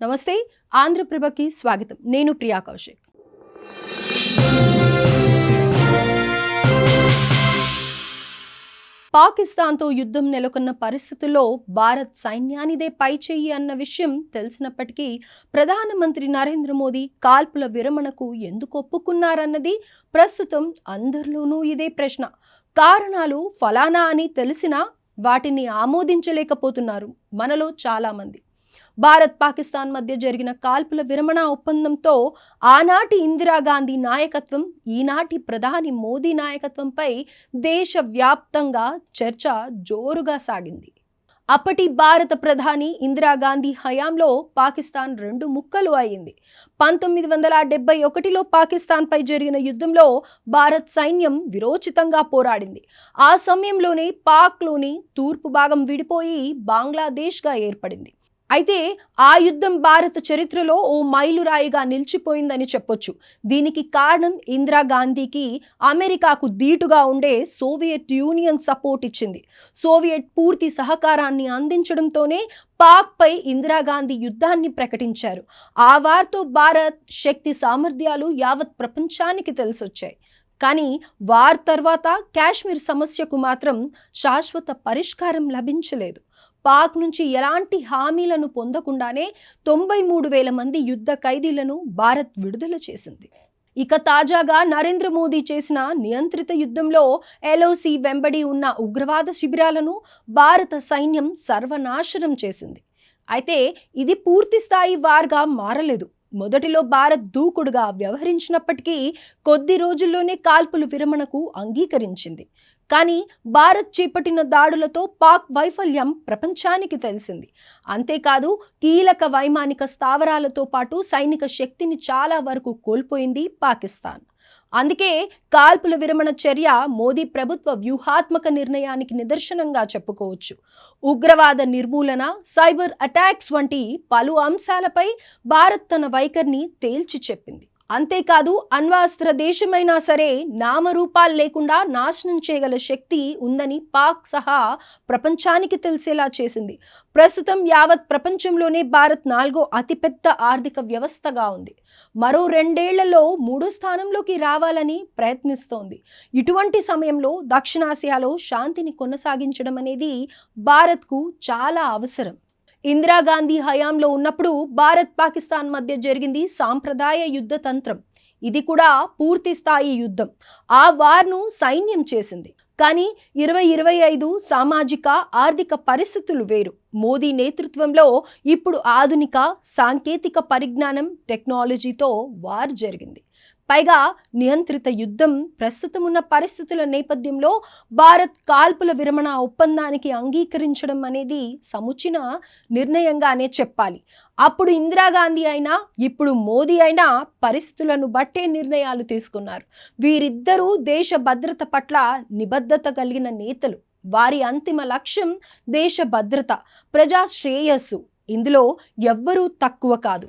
నమస్తే ఆంధ్రప్రభకి స్వాగతం. నేను ప్రియా కౌశిక్. పాకిస్తాన్తో యుద్ధం నెలకొన్న పరిస్థితుల్లో భారత్ సైన్యానిదే పైచేయి అన్న విషయం తెలిసినప్పటికీ ప్రధానమంత్రి నరేంద్ర మోదీ కాల్పుల విరమణకు ఎందుకు ఒప్పుకున్నారన్నది ప్రస్తుతం అందరిలోనూ ఇదే ప్రశ్న. కారణాలు ఫలానా అని తెలిసినా వాటిని ఆమోదించలేకపోతున్నారు మనలో చాలామంది. భారత్ పాకిస్తాన్ మధ్య జరిగిన కాల్పుల విరమణ ఒప్పందంతో ఆనాటి ఇందిరాగాంధీ నాయకత్వం, ఈనాటి ప్రధాని మోదీ నాయకత్వంపై దేశవ్యాప్తంగా చర్చ జోరుగా సాగింది. అప్పటి భారత ప్రధాని ఇందిరాగాంధీ హయాంలో పాకిస్తాన్ రెండు ముక్కలు అయింది. 1971లో పాకిస్తాన్పై జరిగిన యుద్ధంలో భారత్ సైన్యం విరోచితంగా పోరాడింది. ఆ సమయంలోనే పాక్లోని తూర్పు భాగం విడిపోయి బంగ్లాదేశ్గా ఏర్పడింది. అయితే ఆ యుద్ధం భారత చరిత్రలో ఓ మైలురాయిగా నిలిచిపోయిందని చెప్పొచ్చు. దీనికి కారణం ఇందిరాగాంధీకి అమెరికాకు ధీటుగా ఉండే సోవియట్ యూనియన్ సపోర్ట్ ఇచ్చింది. సోవియట్ పూర్తి సహకారాన్ని అందించడంతోనే పాక్పై ఇందిరాగాంధీ యుద్ధాన్ని ప్రకటించారు. ఆ వార్తో భారత్ శక్తి సామర్థ్యాలు యావత్ ప్రపంచానికి తెలిసొచ్చాయి. కానీ వార్ తర్వాత కాశ్మీర్ సమస్యకు మాత్రం శాశ్వత పరిష్కారం లభించలేదు. పాక్ నుంచి ఎలాంటి హామీలను పొందకుండానే 93,000 మంది యుద్ధ ఖైదీలను భారత్ విడుదల చేసింది. ఇక తాజాగా నరేంద్ర మోదీ చేసిన నియంత్రిత యుద్ధంలో ఎల్ఓసి వెంబడి ఉన్న ఉగ్రవాద శిబిరాలను భారత సైన్యం సర్వనాశనం చేసింది. అయితే ఇది పూర్తి స్థాయి వార్గా మారలేదు. మొదటిలో భారత్ దూకుడుగా వ్యవహరించినప్పటికీ కొద్ది రోజుల్లోనే కాల్పుల విరమణకు అంగీకరించింది. కానీ భారత్ చేపట్టిన దాడులతో పాక్ వైఫల్యం ప్రపంచానికి తెలిసింది. అంతేకాదు కీలక వైమానిక స్థావరాలతో పాటు సైనిక శక్తిని చాలా వరకు కోల్పోయింది పాకిస్తాన్. అందుకే కాల్పుల విరమణ చర్య మోదీ ప్రభుత్వ వ్యూహాత్మక నిర్ణయానికి నిదర్శనంగా చెప్పుకోవచ్చు. ఉగ్రవాద నిర్మూలన, సైబర్ అటాక్స్ వంటి పలు అంశాలపై భారత్ తన వైఖరిని తేల్చి చెప్పింది. అంతేకాదు అణ్వాస్త్ర దేశమైనా సరే నామరూపాలు లేకుండా నాశనం చేయగల శక్తి ఉందని పాక్ సహా ప్రపంచానికి తెలిసేలా చేసింది. ప్రస్తుతం యావత్ ప్రపంచంలోనే భారత్ 4వ అతిపెద్ద ఆర్థిక వ్యవస్థగా ఉంది. మరో 2 ఏళ్లలో 3వ స్థానంలోకి రావాలని ప్రయత్నిస్తోంది. ఇటువంటి సమయంలో దక్షిణాసియాలో శాంతిని కొనసాగించడం అనేది భారత్కు చాలా అవసరం. ఇందిరాగాంధీ హయాంలో ఉన్నప్పుడు భారత్ పాకిస్తాన్ మధ్య జరిగింది సాంప్రదాయ యుద్ధ తంత్రం. ఇది కూడా పూర్తి స్థాయి యుద్ధం. ఆ వార్ను సైన్యం చేసింది. కానీ 2025 సామాజిక ఆర్థిక పరిస్థితులు వేరు. మోదీ నేతృత్వంలో ఇప్పుడు ఆధునిక సాంకేతిక పరిజ్ఞానం, టెక్నాలజీతో వార్ జరిగింది. పైగా నియంత్రిత యుద్ధం. ప్రస్తుతం ఉన్న పరిస్థితుల నేపథ్యంలో భారత్ కాల్పుల విరమణ ఒప్పందానికి అంగీకరించడం అనేది సముచిత నిర్ణయంగానే చెప్పాలి. అప్పుడు ఇందిరాగాంధీ అయినా ఇప్పుడు మోదీ అయినా పరిస్థితులను బట్టే నిర్ణయాలు తీసుకున్నారు. వీరిద్దరూ దేశ భద్రత పట్ల నిబద్ధత కలిగిన నేతలు. వారి అంతిమ లక్ష్యం దేశ భద్రత, ప్రజా శ్రేయస్సు. ఇందులో ఎవ్వరూ తక్కువ కాదు.